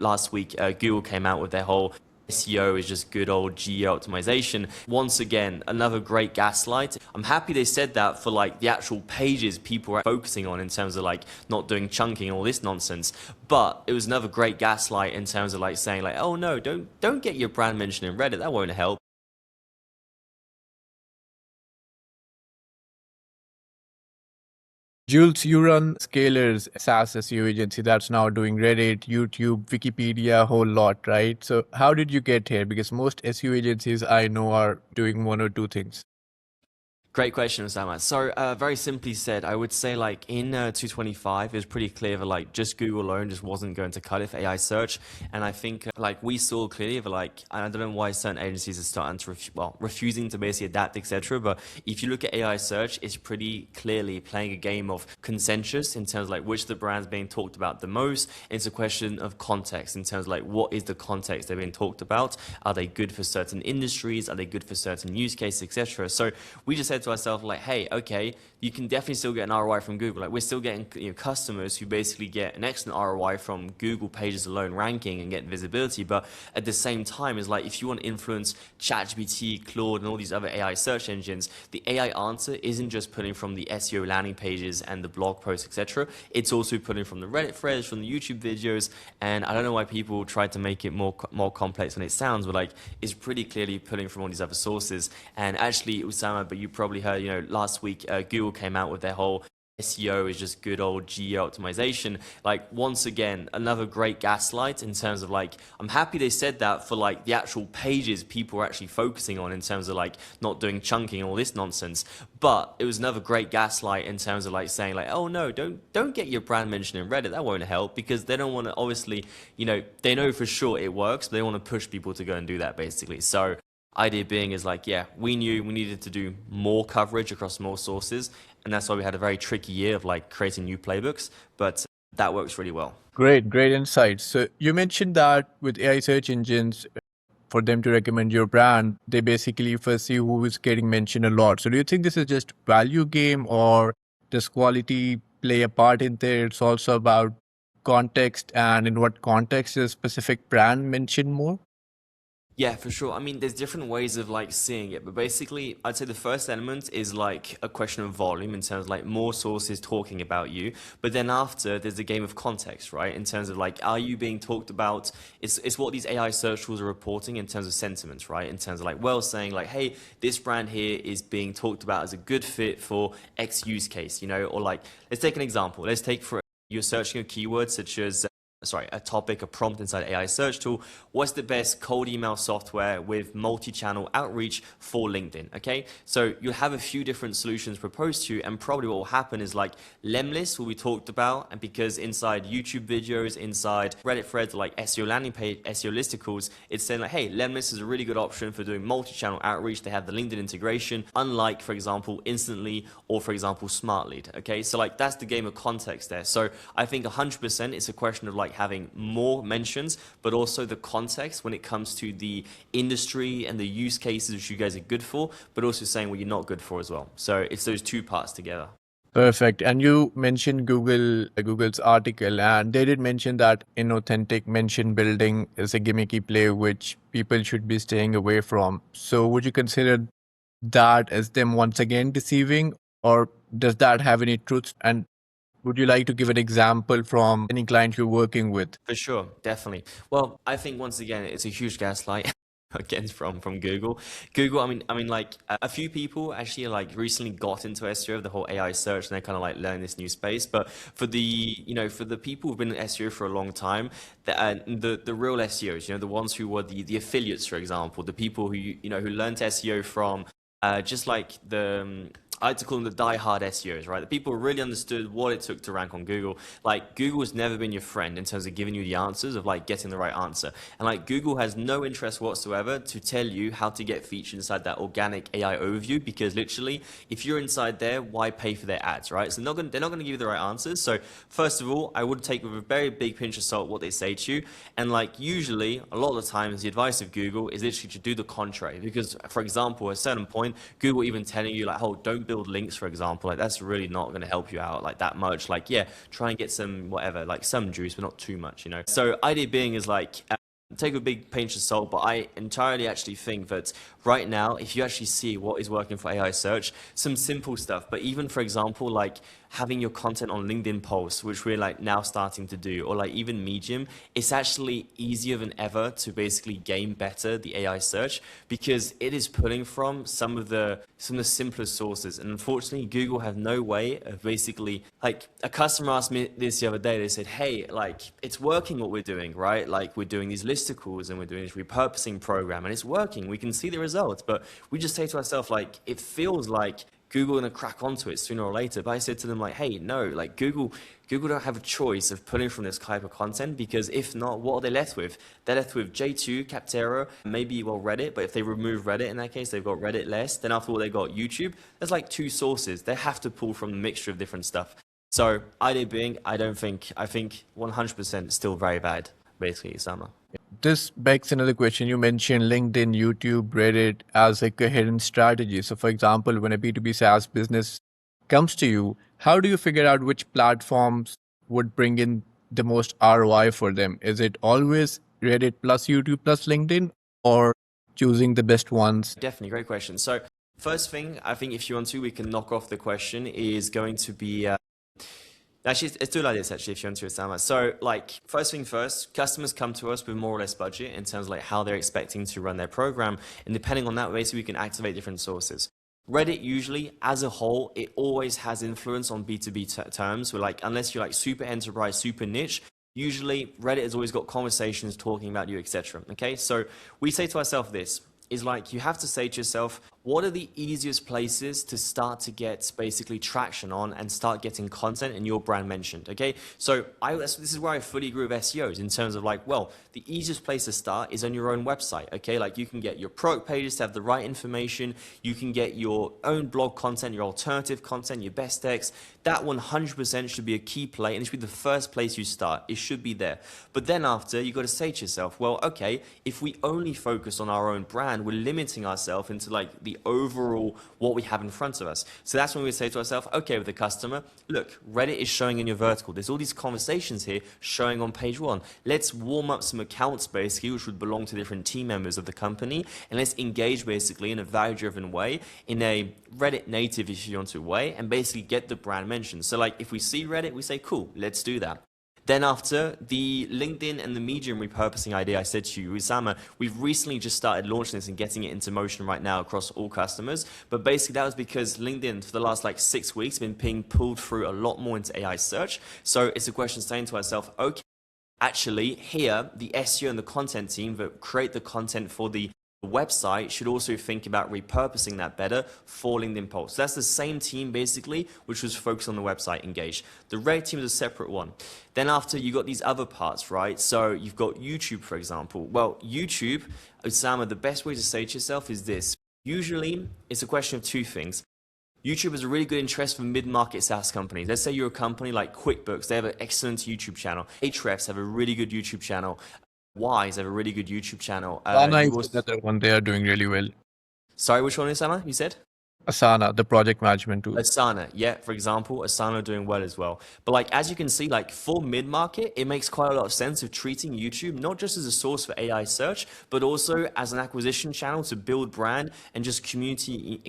last week, Google came out with their whole SEO is just good old geo optimization. Once again, another great gaslight. I'm happy they said that for like the actual pages people are focusing on in terms of like not doing chunking and all this nonsense. But it was another great gaslight in terms of like saying like, oh no, don't get your brand mentioned in Reddit. That won't help. Jules, you run Scalerrs SaaS SEO agency that's now doing Reddit, YouTube, Wikipedia, a whole lot, right? So how did you get here? Because most SEO agencies I know are doing one or two things. Great question, Usama. So, very simply said, I would say like in 225, it was pretty clear that like just Google alone just wasn't going to cut it for AI search. And I think like we saw clearly that like, I don't know why certain agencies are starting to, refusing to basically adapt, etc. But if you look at AI search, it's pretty clearly playing a game of consensus in terms of like which the brands being talked about the most. It's a question of context in terms of like what is the context they're being talked about? Are they good for certain industries? Are they good for certain use cases, etc.? So we just said to ourselves like, hey, okay, you can definitely still get an ROI from Google. Like we're still getting customers who basically get an excellent ROI from Google pages alone ranking and get visibility. But at the same time, it's like if you want to influence ChatGPT, Claude, and all these other AI search engines, the AI answer isn't just pulling from the SEO landing pages and the blog posts, etc. It's also pulling from the Reddit threads, from the YouTube videos. And I don't know why people try to make it more complex than it sounds, but like it's pretty clearly pulling from all these other sources. And actually, Usama, but you probably heard, last week Google came out with their whole SEO is just good old geo optimization. Like once again, another great gaslight in terms of like, I'm happy they said that for like the actual pages people are actually focusing on in terms of like not doing chunking and all this nonsense. But it was another great gaslight in terms of like saying like, oh no, don't get your brand mentioned in Reddit. That won't help because they don't want to obviously, they know for sure it works, but they want to push people to go and do that basically. So idea being is like, yeah, we knew we needed to do more coverage across more sources. And that's why we had a very tricky year of like creating new playbooks, but that works really well. Great insights. So you mentioned that with AI search engines, for them to recommend your brand, they basically first see who is getting mentioned a lot. So do you think this is just value game or does quality play a part in there? It's also about context and in what context is specific brand mentioned more? Yeah, for sure. I mean, there's different ways of like seeing it, but basically, I'd say the first element is like a question of volume in terms of like more sources talking about you. But then after, there's a game of context, right? In terms of like, are you being talked about? It's what these AI search tools are reporting in terms of sentiments, right? In terms of like, well, saying like, hey, this brand here is being talked about as a good fit for X use case, or like, let's take an example. Let's take for you're searching a keyword such as a topic, a prompt inside AI search tool. What's the best cold email software with multi-channel outreach for LinkedIn? Okay, so you'll have a few different solutions proposed to you, and probably what will happen is like Lemlist will be talked about, and because inside YouTube videos, inside Reddit threads, like SEO landing page, SEO listicles, it's saying like, hey, Lemlist is a really good option for doing multi-channel outreach. They have the LinkedIn integration, unlike, for example, Instantly or, for example, Smart Lead. Okay, so like that's the game of context there. So I think 100% it's a question of like having more mentions, but also the context when it comes to the industry and the use cases which you guys are good for, but also saying what you're not good for as well. So it's those two parts together. Perfect. And you mentioned Google's article, and they did mention that inauthentic mention building is a gimmicky play which people should be staying away from. So would you consider that as them once again deceiving, or does that have any truth? And would you like to give an example from any client you're working with? For sure, definitely. Well, I think once again, it's a huge gaslight again from Google. Google, I mean, like a few people actually like recently got into SEO, the whole AI search, and they kind of like learn this new space. But for the people who've been in SEO for a long time, the real SEOs, the ones who were the affiliates, for example, the people who learned SEO from just like I like to call them the die-hard SEOs, right? The people who really understood what it took to rank on Google. Like Google has never been your friend in terms of giving you the answers of like getting the right answer. And like Google has no interest whatsoever to tell you how to get featured inside that organic AI overview, because literally if you're inside there, why pay for their ads, right? So they're not going to give you the right answers. So first of all, I would take with a very big pinch of salt what they say to you. And like usually a lot of the times the advice of Google is literally to do the contrary, because for example, at a certain point, Google even telling you like, oh, don't build links, for example, like that's really not going to help you out like that much. Like, yeah, try and get some whatever, like some juice, but not too much, you know. So idea being is like, take a big pinch of salt, but I entirely actually think that right now, if you actually see what is working for AI search, some simple stuff, but even for example, like having your content on LinkedIn posts, which we're like now starting to do, or like even Medium, it's actually easier than ever to basically game better the AI search because it is pulling from some of the simplest sources. And unfortunately, Google have no way of basically, like a customer asked me this the other day, they said, hey, like it's working what we're doing, right? Like we're doing these listicles and we're doing this repurposing program and it's working. We can see the results, but we just say to ourselves, like, it feels like Google gonna crack onto it sooner or later. But I said to them like, hey, no, like Google don't have a choice of pulling from this type of content because if not, what are they left with? They're left with J2, Capterra, maybe well Reddit, but if they remove Reddit in that case, they've got Reddit less. Then after all, they got YouTube. There's like 2 sources. They have to pull from a mixture of different stuff. So idea being, I think 100% still very bad, basically, Usama. This begs another question. You mentioned LinkedIn, YouTube, Reddit as a coherent strategy. So, for example, when a B2B SaaS business comes to you, how do you figure out which platforms would bring in the most ROI for them? Is it always Reddit plus YouTube plus LinkedIn or choosing the best ones? Definitely, great question. So first thing, I think if you want to, we can knock off the question is going to be, actually, let's do it like this, actually, if you want to, Osama. So, like, first thing first, customers come to us with more or less budget in terms of like how they're expecting to run their program. And depending on that, basically, we can activate different sources. Reddit usually, as a whole, it always has influence on B2B terms. We're like, unless you're like super enterprise, super niche, usually Reddit has always got conversations talking about you, etc. Okay, so we say to ourselves this, is like you have to say to yourself, what are the easiest places to start to get basically traction on and start getting content and your brand mentioned, okay? So this is where I fully agree with SEOs in terms of like, well, the easiest place to start is on your own website, okay? Like you can get your product pages to have the right information, you can get your own blog content, your alternative content, your best text. That 100% should be a key play and it should be the first place you start. It should be there. But then after, you got to say to yourself, well, okay, if we only focus on our own brand, we're limiting ourselves into like the overall what we have in front of us. So that's when we say to ourselves, okay, with the customer, look, Reddit is showing in your vertical. There's all these conversations here showing on page 1. Let's warm up some accounts basically, which would belong to different team members of the company. And let's engage basically in a value-driven way, in a Reddit native, if you want to, way, and basically get the brand mentioned. So like if we see Reddit, we say, cool, let's do that. Then after the LinkedIn and the Medium repurposing idea I said to you, Usama, we've recently just started launching this and getting it into motion right now across all customers. But basically that was because LinkedIn for the last like 6 weeks been being pulled through a lot more into AI search. So it's a question saying to ourselves, okay, actually here, the SEO and the content team that create the content for the website should also think about repurposing that better for LinkedIn posts. So that's the same team basically, which was focused on the website engage. The Reddit team is a separate one. Then after you got these other parts, right? So you've got YouTube, for example. Well, YouTube, Osama, the best way to say to yourself is this. Usually, it's a question of 2 things. YouTube has a really good interest for mid-market SaaS companies. Let's say you're a company like QuickBooks. They have an excellent YouTube channel. Ahrefs have a really good YouTube channel. Wise have a really good YouTube channel. Asana is another one. They are doing really well. Sorry, which one is Asana, you said? Asana, the project management tool. Asana, yeah, for example, Asana doing well as well. But like, as you can see, like for mid-market, it makes quite a lot of sense of treating YouTube, not just as a source for AI search, but also as an acquisition channel to build brand and just community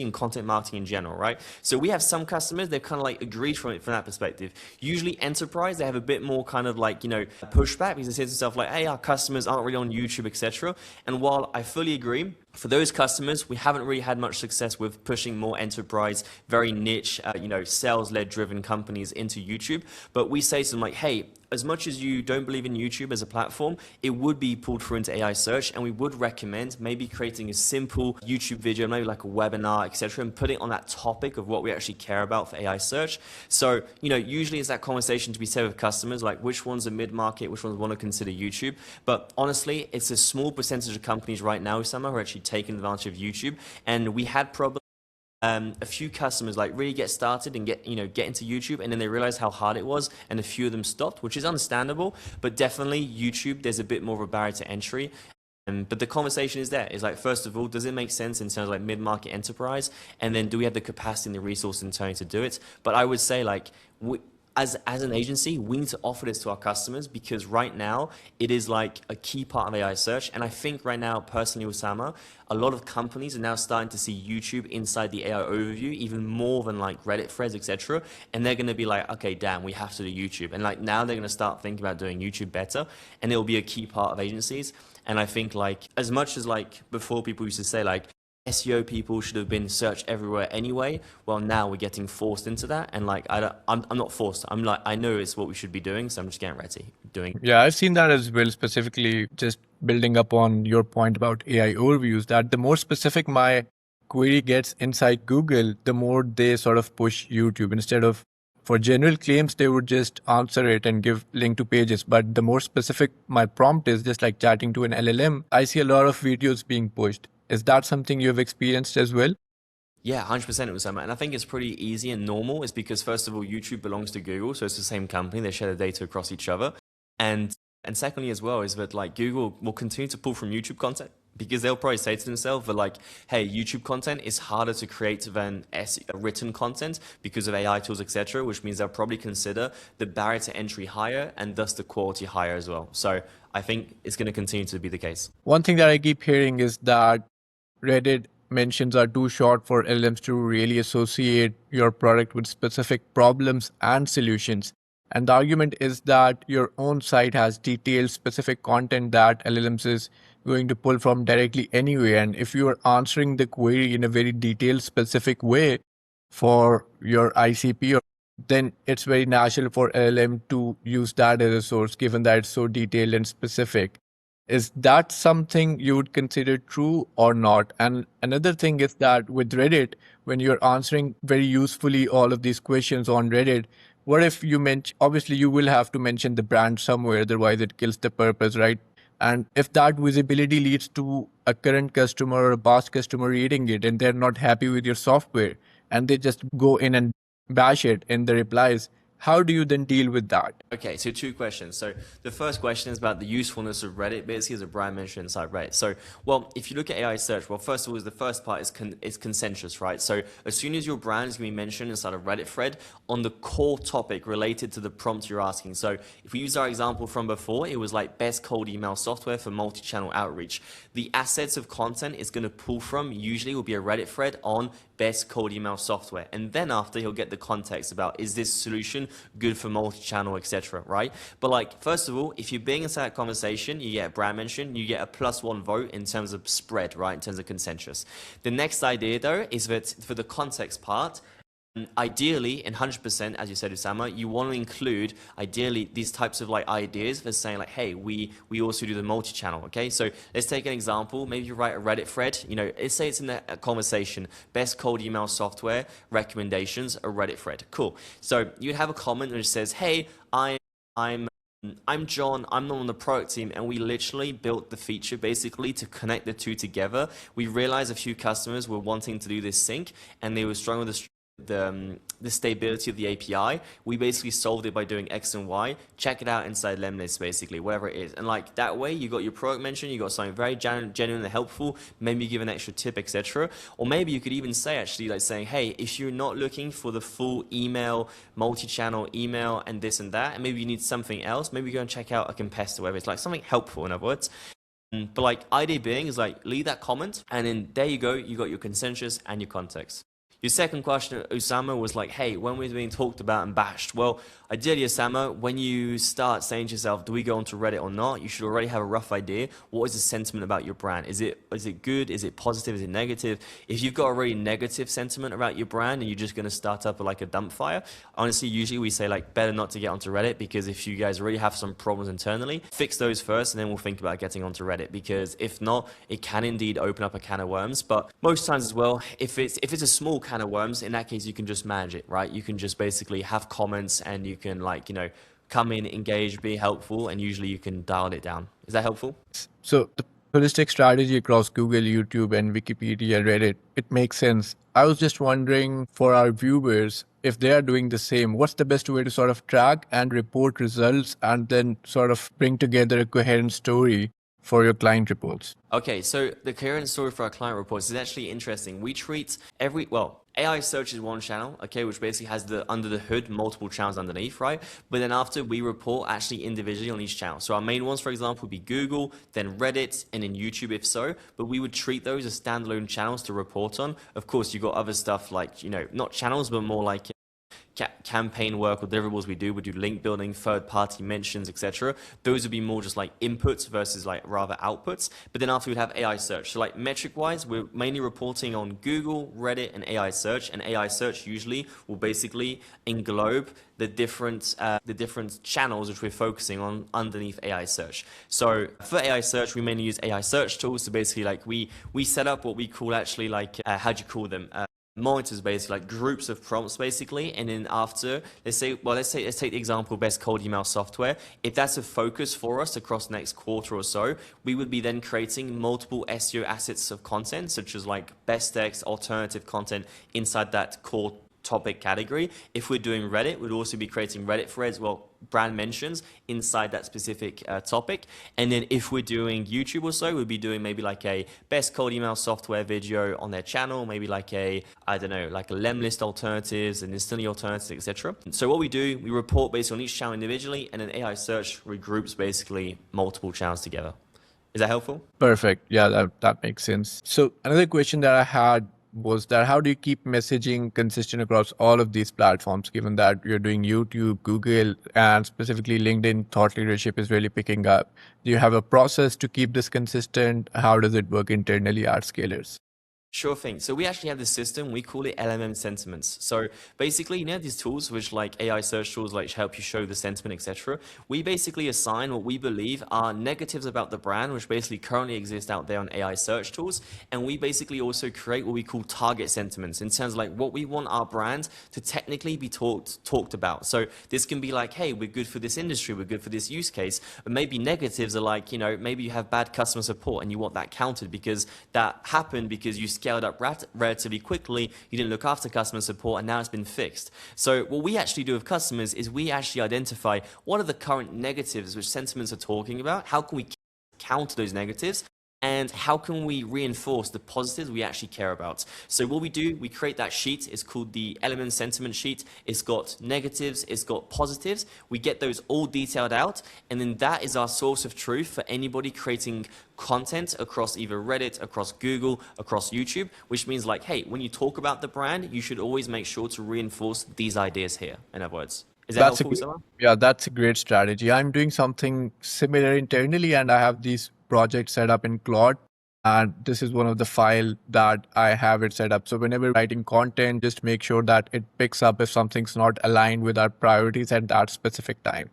and content marketing in general, right? So we have some customers, they've kind of like agreed from that perspective. Usually enterprise, they have a bit more kind of like, you know, pushback because they say to themselves like, hey, our customers aren't really on YouTube, etc. And while I fully agree, for those customers, we haven't really had much success with pushing more enterprise, very niche, sales-led driven companies into YouTube. But we say to them like, hey, as much as you don't believe in YouTube as a platform, it would be pulled through into AI search, and we would recommend maybe creating a simple YouTube video, maybe like a webinar, etc., and putting it on that topic of what we actually care about for AI search. So, usually it's that conversation to be said with customers, like which ones are mid-market, which ones want to consider YouTube. But honestly, it's a small percentage of companies right now, Usama, who are actually taking advantage of YouTube, and we had problems. A few customers like really get started and get into YouTube, and then they realize how hard it was, and a few of them stopped, which is understandable. But definitely YouTube, there's a bit more of a barrier to entry, But the conversation is there. It's like, first of all, does it make sense in terms of like mid-market enterprise? And then do we have the capacity and the resource internally to do it? But I would say like, as an agency, we need to offer this to our customers because right now it is like a key part of AI search. And I think right now, personally, Usama, a lot of companies are now starting to see YouTube inside the AI overview, even more than like Reddit threads, etc. And they're going to be like, okay, damn, we have to do YouTube. And like now they're going to start thinking about doing YouTube better, and it will be a key part of agencies. And I think like as much as like before people used to say like SEO people should have been searched everywhere anyway. Well, now we're getting forced into that, and like I'm not forced. I'm like I know it's what we should be doing, so I'm just getting ready doing. Yeah, I've seen that as well, specifically just building up on your point about AI overviews, that the more specific my query gets inside Google, the more they sort of push YouTube. Instead of for general claims, they would just answer it and give link to pages. But the more specific my prompt is, just like chatting to an LLM, I see a lot of videos being pushed. Is that something you've experienced as well? Yeah, 100% Usama. And I think it's pretty easy and normal. It's because first of all, YouTube belongs to Google, so it's the same company. They share the data across each other. And secondly as well is that like Google will continue to pull from YouTube content because they'll probably say to themselves that like, hey, YouTube content is harder to create than written content because of AI tools, etc., which means they'll probably consider the barrier to entry higher and thus the quality higher as well. So I think it's going to continue to be the case. One thing that I keep hearing is that Reddit mentions are too short for LLMs to really associate your product with specific problems and solutions. And the argument is that your own site has detailed specific content that LLMs is going to pull from directly anyway. And if you are answering the query in a very detailed, specific way for your ICP, then it's very natural for LLM to use that as a source, given that it's so detailed and specific. Is that something you would consider true or not? And another thing is that with Reddit, when you're answering very usefully all of these questions on Reddit, what if you mention, obviously you will have to mention the brand somewhere, otherwise it kills the purpose, right? And if that visibility leads to a current customer or a past customer reading it and they're not happy with your software and they just go in and bash it in the replies, how do you then deal with that? Okay, so two questions. So the first question is about the usefulness of Reddit, basically as a brand mentioned inside Reddit. So, well, if you look at AI search, well, first of all, the first part is consensus, right? So as soon as your brand is going to be mentioned inside a Reddit thread on the core topic related to the prompt you're asking. So if we use our example from before, it was like best cold email software for multi-channel outreach. The assets of content it's going to pull from usually will be a Reddit thread on best cold email software. And then after he'll get the context about is this solution good for multi-channel, etc., right? But like, first of all, if you're being inside that conversation, you get a brand mention, you get a +1 vote in terms of spread, right? In terms of consensus. The next idea though is that for the context part, ideally, in 100%, as you said, Usama, you want to include ideally these types of like ideas for saying like, hey, we also do the multi-channel. Okay, so let's take an example. Maybe you write a Reddit thread. You know, let's say it's in a conversation. Best cold email software recommendations. A Reddit thread. Cool. So you'd have a comment which says, hey, I'm John, I'm on the product team, and we literally built the feature basically to connect the two together. We realized a few customers were wanting to do this sync, and they were struggling with the stability of the API. We basically solved it by doing X and Y. Check it out inside Lemlist, basically, wherever it is. And like that way, you got your product mention, you got something very genuine and helpful, maybe you give an extra tip, etc. Or maybe you could even say actually like saying, hey, if you're not looking for the full email, multi-channel email and this and that, and maybe you need something else, maybe go and check out a competitor, whether it's like something helpful, in other words. But like idea being is like leave that comment, and then there you go, you got your consensus and your context. Your second question, Usama, was like, hey, when we're being talked about and bashed? Well, ideally, Usama, when you start saying to yourself, do we go onto Reddit or not? You should already have a rough idea. What is the sentiment about your brand? Is it good? Is it positive? Is it negative? If you've got a really negative sentiment about your brand and you're just going to start up like a dump fire, honestly, usually we say like better not to get onto Reddit, because if you guys really have some problems internally, fix those first and then we'll think about getting onto Reddit, because if not, it can indeed open up a can of worms. But most times as well, if it's a small can of worms, in that case, you can just manage it, right? You can just basically have comments and you can like, you know, come in, engage, be helpful, and usually you can dial it down. Is that helpful? So the holistic strategy across Google, YouTube, and Wikipedia, Reddit, it makes sense. I was just wondering for our viewers, if they are doing the same, what's the best way to sort of track and report results and then sort of bring together a coherent story for your client reports? Okay, so the current story for our client reports is actually interesting. We treat AI search is one channel, okay, which basically has under the hood multiple channels underneath, right? But then after we report actually individually on each channel. So our main ones, for example, would be Google, then Reddit, and then YouTube if so. But we would treat those as standalone channels to report on. Of course, you've got other stuff like, not channels, but more like campaign work or deliverables we do link building, third party mentions, etc. Those would be more just like inputs versus like rather outputs. But then after we'd have AI search. So like metric wise, we're mainly reporting on Google, Reddit, and AI search. And AI search usually will basically englobe the different channels which we're focusing on underneath AI search. So for AI search, we mainly use AI search tools. So basically like we set up what we call actually like how do you call them? Monitors, basically like groups of prompts basically, and then after let's take the example of best cold email software. If that's a focus for us across the next quarter or so, we would be then creating multiple SEO assets of content such as like best text, alternative content inside that core topic category. If we're doing Reddit, we'd also be creating Reddit threads, brand mentions inside that specific topic. And then if we're doing YouTube or so, we'd be doing maybe like a best cold email software video on their channel, maybe like a lem list alternatives and instantly alternatives, etc. So what we do, we report based on each channel individually, and then AI search regroups basically multiple channels together. Is that helpful? Perfect. Yeah, that makes sense. So another question that I had was that how do you keep messaging consistent across all of these platforms, given that you're doing YouTube, Google, and specifically LinkedIn thought leadership is really picking up? Do you have a process to keep this consistent? How does it work internally at Scalerrs? Sure thing. So we actually have this system, we call it LMM sentiments. So basically, these tools, which like AI search tools, like help you show the sentiment, etc. We basically assign what we believe are negatives about the brand, which basically currently exist out there on AI search tools. And we basically also create what we call target sentiments in terms of like what we want our brand to technically be talked about. So this can be like, hey, we're good for this industry, we're good for this use case. But maybe negatives are like, maybe you have bad customer support and you want that counted because that happened because you scaled up relatively quickly, you didn't look after customer support, and now it's been fixed. So what we actually do with customers is we actually identify what are the current negatives which sentiments are talking about, how can we counter those negatives, and how can we reinforce the positives we actually care about. So what we do, we create that sheet. It's called the element sentiment sheet. It's got negatives, it's got positives. We get those all detailed out, and then that is our source of truth for anybody creating content across either Reddit, across Google, across YouTube, which means like, hey, when you talk about the brand, you should always make sure to reinforce these ideas here, in other words. Is that helpful, Usama? Yeah, that's a great strategy. I'm doing something similar internally, and I have these projects set up in Claude. And this is one of the file that I have it set up. So whenever writing content, just make sure that it picks up if something's not aligned with our priorities at that specific time.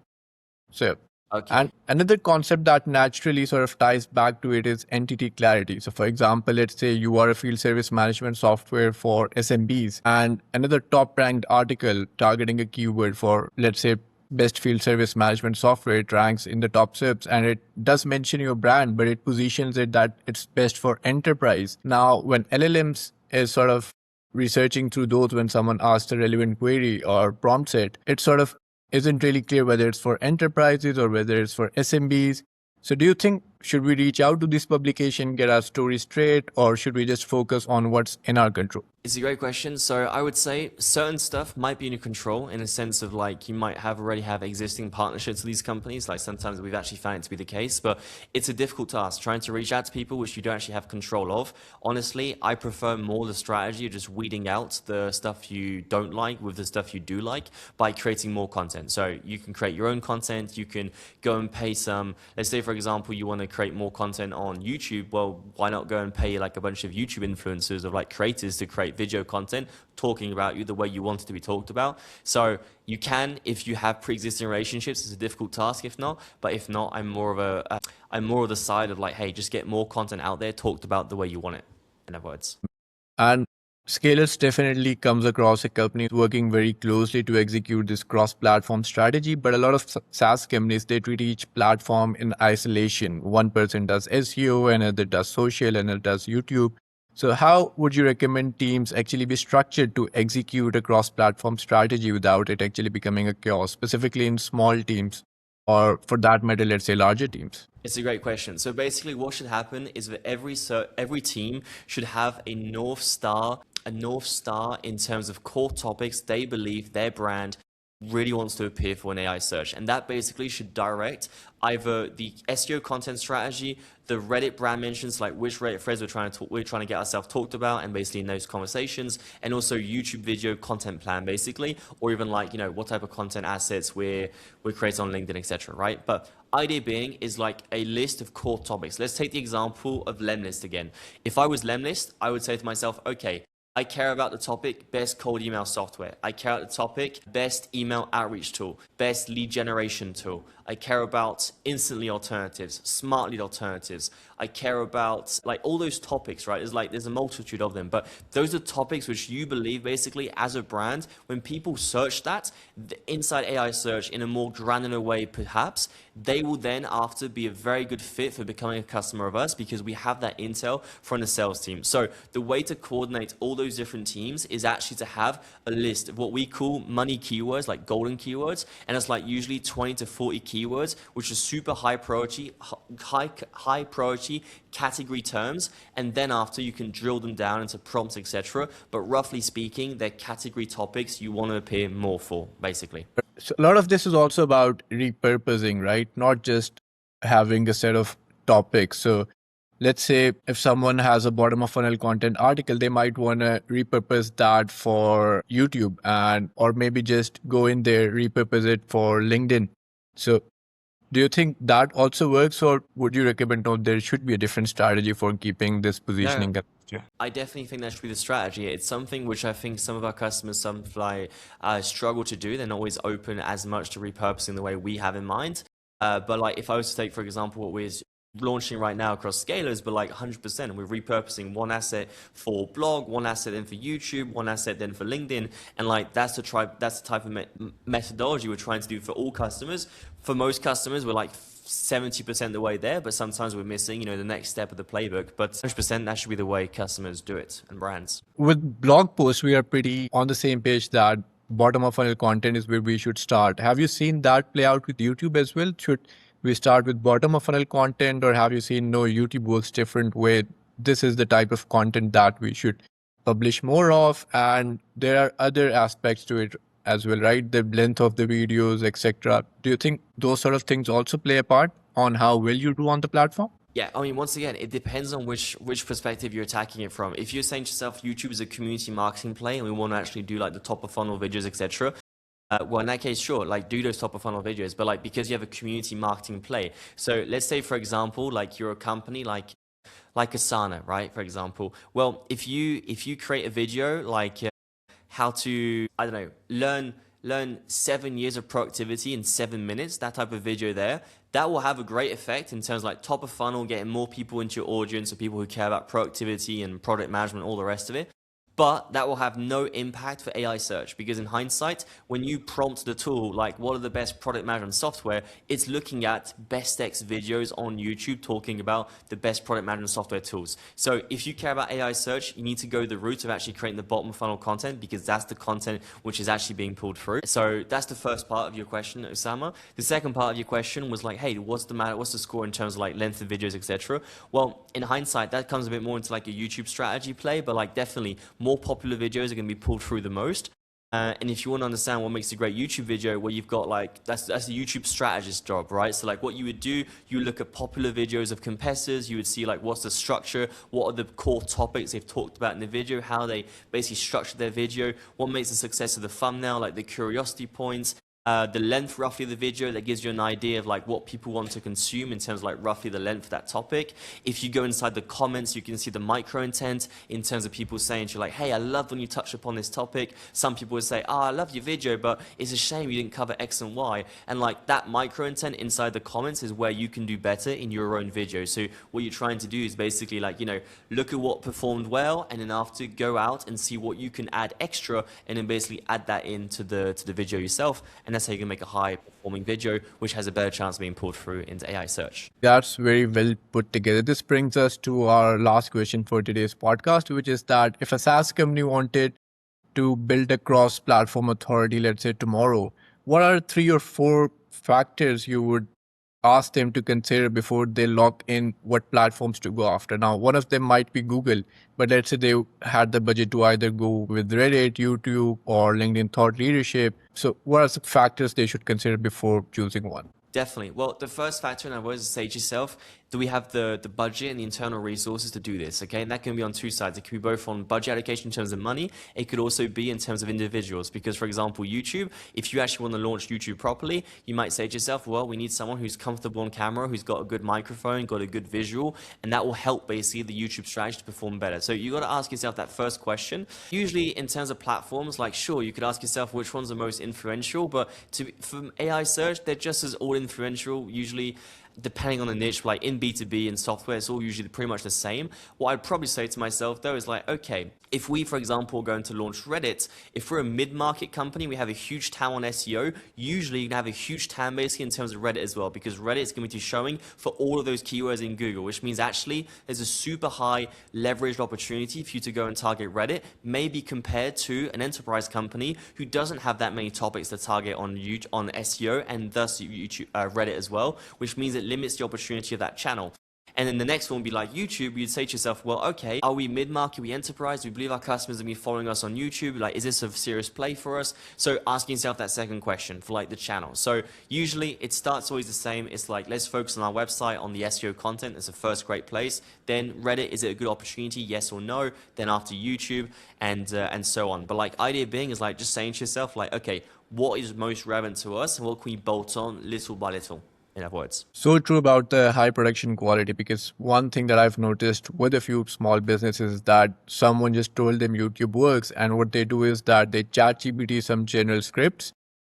So, Okay. and another concept that naturally sort of ties back to it is entity clarity. So for example, let's say you are a field service management software for SMBs, and another top ranked article targeting a keyword for, let's say, best field service management software, it ranks in the top SERPs, and it does mention your brand, but it positions it that it's best for enterprise. Now, when LLMs is sort of researching through those, when someone asks a relevant query or prompts it, it sort of isn't really clear whether it's for enterprises or whether it's for SMBs. So do you think, should we reach out to this publication, get our story straight, or should we just focus on what's in our control? It's a great question. So I would say certain stuff might be in your control in a sense of like you might already have existing partnerships with these companies. Like sometimes we've actually found it to be the case, but it's a difficult task trying to reach out to people which you don't actually have control of. Honestly, I prefer more the strategy of just weeding out the stuff you don't like with the stuff you do like by creating more content. So you can create your own content. You can go and pay some, let's say for example, you want to create more content on YouTube. Well, why not go and pay like a bunch of YouTube influencers or like creators to create video content talking about you the way you want it to be talked about. So you can, if you have pre-existing relationships. It's a difficult task if not, but if not, I'm more of the side of like, hey, just get more content out there talked about the way you want it, in other words. And Scalerrs definitely comes across a company working very closely to execute this cross-platform strategy, but a lot of SaaS companies, they treat each platform in isolation. One person does SEO, another does social, another does YouTube. So how would you recommend teams actually be structured to execute a cross-platform strategy without it actually becoming a chaos, specifically in small teams? or for that matter, let's say larger teams? It's a great question. So basically, what should happen is that every team should have a north star in terms of core topics they believe their brand really wants to appear for an AI search, and that basically should direct either the SEO content strategy, the Reddit brand mentions, like which Reddit threads we're trying to get ourselves talked about, and basically in those conversations, and also YouTube video content plan, basically, or even like what type of content assets we're creating on LinkedIn, etc. Right? But idea being is like a list of core topics. Let's take the example of Lemlist again. If I was Lemlist, I would say to myself, okay, I care about the topic, best cold email software. I care about the topic, best email outreach tool, best lead generation tool. I care about instantly alternatives, smart lead alternatives. I care about like all those topics, right? There's a multitude of them, but those are topics which you believe basically as a brand, when people search that inside AI search in a more granular way, perhaps, they will then after be a very good fit for becoming a customer of us because we have that intel from the sales team. So the way to coordinate all those different teams is actually to have a list of what we call money keywords, like golden keywords, and it's like usually 20 to 40 keywords, which is super high priority category terms, and then after you can drill them down into prompts, etc. But roughly speaking, they're category topics you want to appear more for, basically. So a lot of this is also about repurposing, right? Not just having a set of topics. So let's say if someone has a bottom of funnel content article, they might want to repurpose that for YouTube and or maybe just go in there, repurpose it for LinkedIn. So do you think that also works, or would you recommend there should be a different strategy for keeping this positioning? No. I definitely think that should be the strategy. It's something which I think some of our customers, struggle to do. They're not always open as much to repurposing the way we have in mind. But like if I was to take, for example, what we're launching right now across Scalerrs, but like 100%, we're repurposing one asset for blog, one asset then for YouTube, one asset then for LinkedIn, and like that's the type of methodology we're trying to do for all customers. For most customers, we're like 70% the way there, but sometimes we're missing, the next step of the playbook. But 100%, that should be the way customers do it and brands. With blog posts, we are pretty on the same page that bottom of funnel content is where we should start. Have you seen that play out with YouTube as well? Should we start with bottom of funnel content, or have you seen no, YouTube works different way? This is the type of content that we should publish more of, and there are other aspects to it as well, right? The length of the videos, etc. Do you think those sort of things also play a part on how well you do on the platform? Yeah, I mean, once again, it depends on which perspective you're attacking it from. If you're saying to yourself, YouTube is a community marketing play, and we want to actually do like the top of funnel videos, etc. Well, in that case, sure, like do those top of funnel videos, but like because you have a community marketing play. So let's say, for example, like you're a company like Asana, right? For example, well, if you create a video like how to, I don't know, learn 7 years of productivity in 7 minutes, that type of video there, that will have a great effect in terms of like top of funnel, getting more people into your audience, or people who care about productivity and product management, all the rest of it. But that will have no impact for AI search, because in hindsight, when you prompt the tool, like what are the best product management software, it's looking at best X videos on YouTube talking about the best product management software tools. So if you care about AI search, you need to go the route of actually creating the bottom funnel content, because that's the content which is actually being pulled through. So that's the first part of your question, Usama. The second part of your question was like, hey, what's the score in terms of like length of videos, etc. Well, in hindsight, that comes a bit more into like a YouTube strategy play, but like definitely more popular videos are going to be pulled through the most. And if you want to understand what makes a great YouTube video, well, you've got like, that's a YouTube strategist job, right? So like what you would do, you look at popular videos of competitors, you would see like what's the structure, what are the core topics they've talked about in the video, how they basically structure their video, what makes the success of the thumbnail, like the curiosity points, the length roughly of the video, that gives you an idea of like what people want to consume in terms of like roughly the length of that topic. If you go inside the comments, you can see the micro intent in terms of people saying to you like, hey, I love when you touched upon this topic. Some people would say, I love your video, but it's a shame you didn't cover X and Y. And like that micro intent inside the comments is where you can do better in your own video. So what you're trying to do is basically like, look at what performed well, and then after go out and see what you can add extra, and then basically add that into the video yourself. And that's how you can make a high performing video, which has a better chance of being pulled through into AI search. That's very well put together. This brings us to our last question for today's podcast, which is that if a SaaS company wanted to build a cross-platform authority, let's say tomorrow, what are 3 or 4 factors you would ask them to consider before they lock in what platforms to go after? Now, one of them might be Google, but let's say they had the budget to either go with Reddit, YouTube, or LinkedIn thought leadership. So what are the factors they should consider before choosing one? Definitely. Well, the first factor, and I always say to yourself, do we have the budget and the internal resources to do this? Okay, and that can be on two sides. It can be both on budget allocation in terms of money. It could also be in terms of individuals. Because, for example, YouTube, if you actually want to launch YouTube properly, you might say to yourself, well, we need someone who's comfortable on camera, who's got a good microphone, got a good visual, and that will help basically the YouTube strategy to perform better. So you got to ask yourself that first question. Usually, in terms of platforms, like sure, you could ask yourself which one's the most influential, but from AI search, they're just as all influential. Usually, depending on the niche, like in B2B and software, it's all usually pretty much the same. What I'd probably say to myself though is like, okay, if we, for example, are going to launch Reddit, if we're a mid-market company, we have a huge TAM on SEO, usually you can have a huge TAM basically in terms of Reddit as well, because Reddit is going to be showing for all of those keywords in Google, which means actually there's a super high leveraged opportunity for you to go and target Reddit, maybe compared to an enterprise company who doesn't have that many topics to target on SEO and thus YouTube, Reddit as well, which means it limits the opportunity of that channel. And then the next one would be like YouTube. You'd say to yourself, well, okay, are we mid-market, are we enterprise? Do we believe our customers are going to be following us on YouTube? Like, is this a serious play for us? So asking yourself that second question for like the channel. So usually it starts always the same. It's like, let's focus on our website, on the SEO content. That's the first great place. Then Reddit, is it a good opportunity? Yes or no? Then after YouTube and so on. But like idea being is like just saying to yourself like, okay, what is most relevant to us? And what can we bolt on little by little? In other words. So true about the high production quality, because one thing that I've noticed with a few small businesses is that someone just told them YouTube works, and what they do is that they chat GPT some general scripts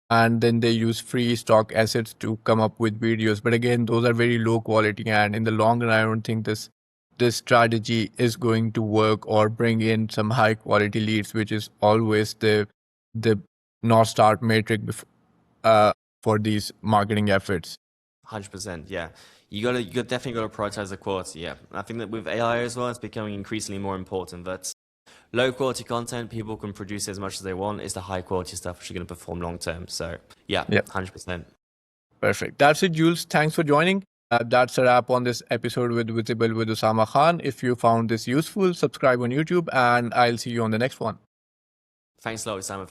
and then they use free stock assets to come up with videos. But again, those are very low quality, and in the long run, I don't think this strategy is going to work or bring in some high quality leads, which is always the North Star metric for these marketing efforts. 100%, yeah. You definitely gotta prioritize the quality, yeah. I think that with AI as well, it's becoming increasingly more important that low quality content, people can produce as much as they want. It's the high quality stuff which are gonna perform long term. So yeah, 100%. Perfect. That's it, Jules. Thanks for joining. That's a wrap on this episode with Visible with Usama Khan. If you found this useful, subscribe on YouTube, and I'll see you on the next one. Thanks a lot, Usama.